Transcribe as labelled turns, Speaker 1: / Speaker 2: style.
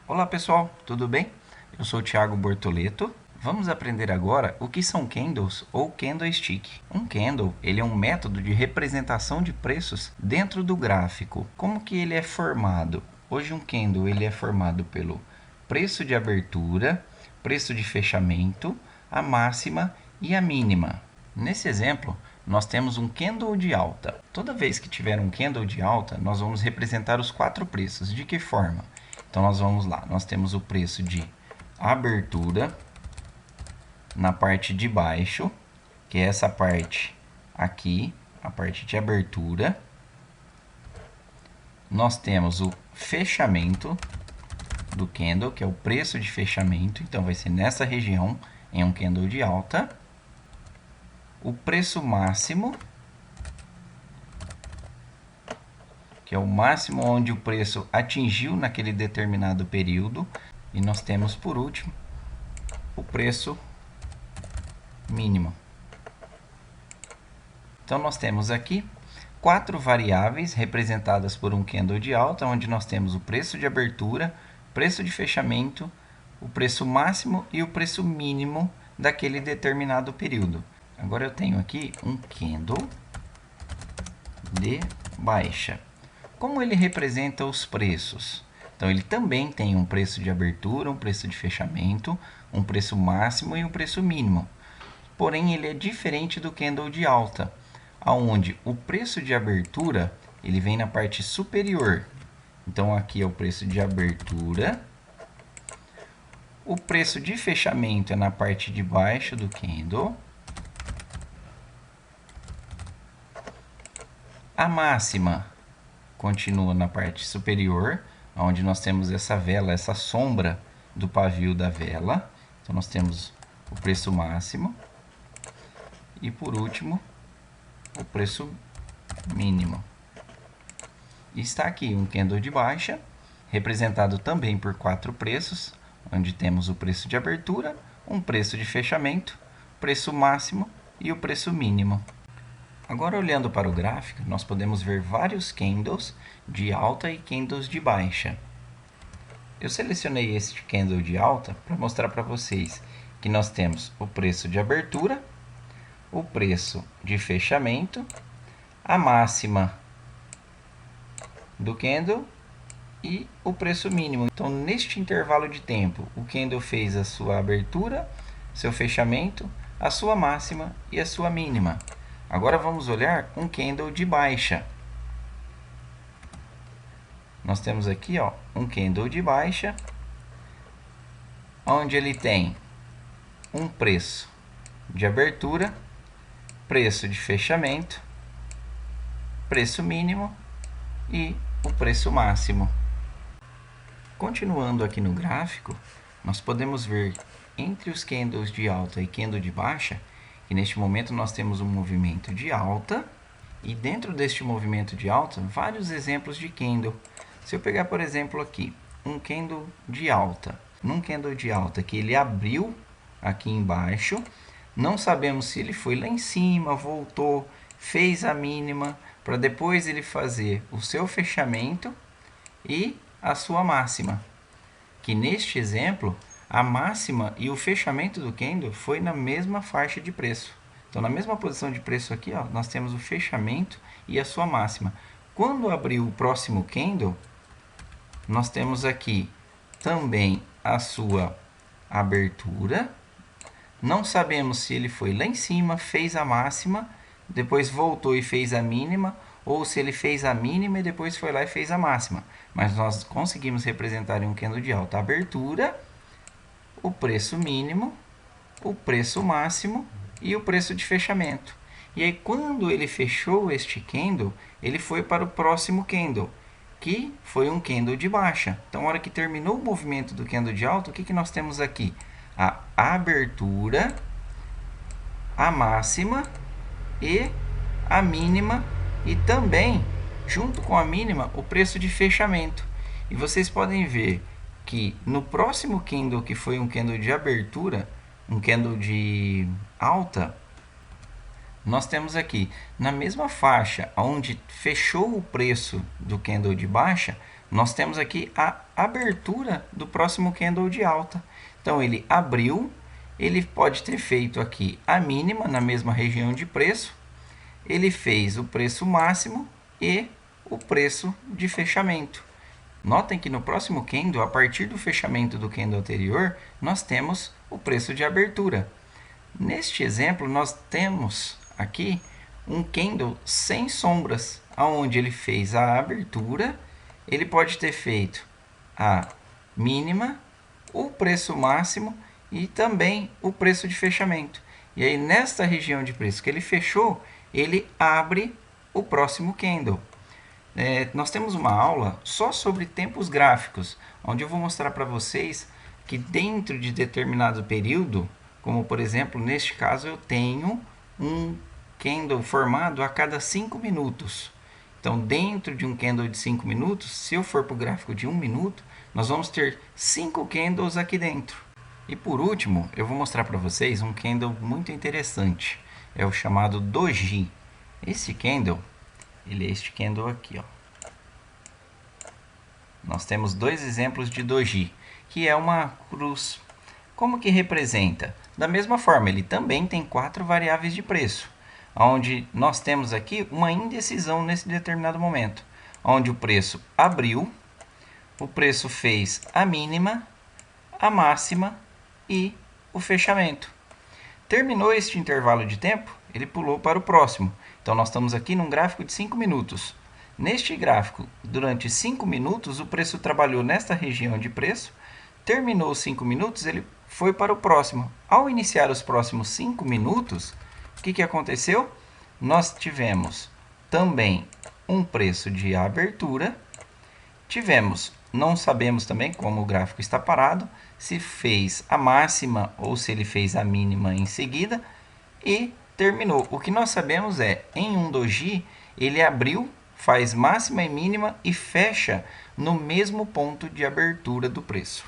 Speaker 1: Olá pessoal, tudo bem? Eu sou o Thiago Bortoleto. Vamos aprender agora o que são candles ou candlestick. Um candle, ele é um método de representação de preços dentro do gráfico. Como que ele é formado? Hoje um candle ele é formado pelo preço de abertura, preço de fechamento, a máxima e a mínima. Nesse exemplo, nós temos um candle de alta. Toda vez que tiver um candle de alta, nós vamos representar os 4 preços. De que forma? Então, nós vamos lá. Nós temos o preço de abertura na parte de baixo, que é essa parte aqui, a parte de abertura. Nós temos o fechamento do candle, que é o preço de fechamento. Então, vai ser nessa região, em um candle de alta. O preço máximo, que é o máximo onde o preço atingiu naquele determinado período. E nós temos, por último, o preço mínimo. Então, nós temos aqui 4 variáveis representadas por um candle de alta, onde nós temos o preço de abertura, preço de fechamento, o preço máximo e o preço mínimo daquele determinado período. Agora eu tenho aqui um candle de baixa. Como ele representa os preços? Então, ele também tem um preço de abertura, um preço de fechamento, um preço máximo e um preço mínimo. Porém, ele é diferente do candle de alta, onde o preço de abertura ele vem na parte superior. Então, aqui é o preço de abertura. O preço de fechamento é na parte de baixo do candle. A máxima continua na parte superior, onde nós temos essa vela, essa sombra do pavio da vela. Então, nós temos o preço máximo. E, por último, o preço mínimo. E está aqui um candle de baixa, representado também por 4 preços, onde temos o preço de abertura, um preço de fechamento, preço máximo e o preço mínimo. Agora, olhando para o gráfico, nós podemos ver vários candles de alta e candles de baixa. Eu selecionei este candle de alta para mostrar para vocês que nós temos o preço de abertura, o preço de fechamento, a máxima do candle e o preço mínimo. Então, neste intervalo de tempo, o candle fez a sua abertura, seu fechamento, a sua máxima e a sua mínima. Agora vamos olhar um candle de baixa. Nós temos aqui um candle de baixa, onde ele tem um preço de abertura, preço de fechamento, preço mínimo e o preço máximo. Continuando aqui no gráfico, nós podemos ver entre os candles de alta e candle de baixa, que neste momento nós temos um movimento de alta, e dentro deste movimento de alta, vários exemplos de candle. Se eu pegar, por exemplo, aqui, um candle de alta, num candle de alta que ele abriu aqui embaixo, não sabemos se ele foi lá em cima, voltou, fez a mínima, para depois ele fazer o seu fechamento e a sua máxima. Que neste exemplo, a máxima e o fechamento do candle foi na mesma faixa de preço. Então, na mesma posição de preço aqui, nós temos o fechamento e a sua máxima. Quando abrir o próximo candle, nós temos aqui também a sua abertura. Não sabemos se ele foi lá em cima, fez a máxima, depois voltou e fez a mínima, ou se ele fez a mínima e depois foi lá e fez a máxima. Mas nós conseguimos representar em um candle de alta a abertura, o preço mínimo, o preço máximo e o preço de fechamento. E aí, quando ele fechou este candle, ele foi para o próximo candle, que foi um candle de baixa. Então, na hora que terminou o movimento do candle de alta, o que nós temos aqui? A abertura, a máxima e a mínima, e também, junto com a mínima, o preço de fechamento. E vocês podem ver que no próximo candle, que foi um candle de abertura, um candle de alta, nós temos aqui, na mesma faixa onde fechou o preço do candle de baixa, nós temos aqui a abertura do próximo candle de alta. Então, ele abriu, ele pode ter feito aqui a mínima na mesma região de preço, ele fez o preço máximo e o preço de fechamento. Notem que no próximo candle, a partir do fechamento do candle anterior, nós temos o preço de abertura. Neste exemplo, nós temos aqui um candle sem sombras, onde ele fez a abertura, ele pode ter feito a mínima, o preço máximo e também o preço de fechamento. E aí, nesta região de preço que ele fechou, ele abre o próximo candle. Nós temos uma aula só sobre tempos gráficos, onde eu vou mostrar para vocês que dentro de determinado período, como por exemplo, neste caso, eu tenho um candle formado a cada 5 minutos. Então, dentro de um candle de 5 minutos, se eu for para o gráfico de 1 minuto, nós vamos ter 5 candles aqui dentro. E por último, eu vou mostrar para vocês um candle muito interessante. É o chamado Doji. Esse candle, ele é este candle aqui, ó. Nós temos dois exemplos de Doji, que é uma cruz. Como que representa? Da mesma forma, ele também tem 4 variáveis de preço, onde nós temos aqui uma indecisão nesse determinado momento, onde o preço abriu, o preço fez a mínima, a máxima e o fechamento. Terminou este intervalo de tempo, ele pulou para o próximo. Então, nós estamos aqui num gráfico de 5 minutos. Neste gráfico, durante 5 minutos, o preço trabalhou nesta região de preço. Terminou os 5 minutos, ele foi para o próximo. Ao iniciar os próximos 5 minutos, o que aconteceu? Nós tivemos também um preço de abertura. Não sabemos também como o gráfico está parado, se fez a máxima ou se ele fez a mínima em seguida. E terminou. O que nós sabemos é, em um doji, ele abriu, faz máxima e mínima e fecha no mesmo ponto de abertura do preço.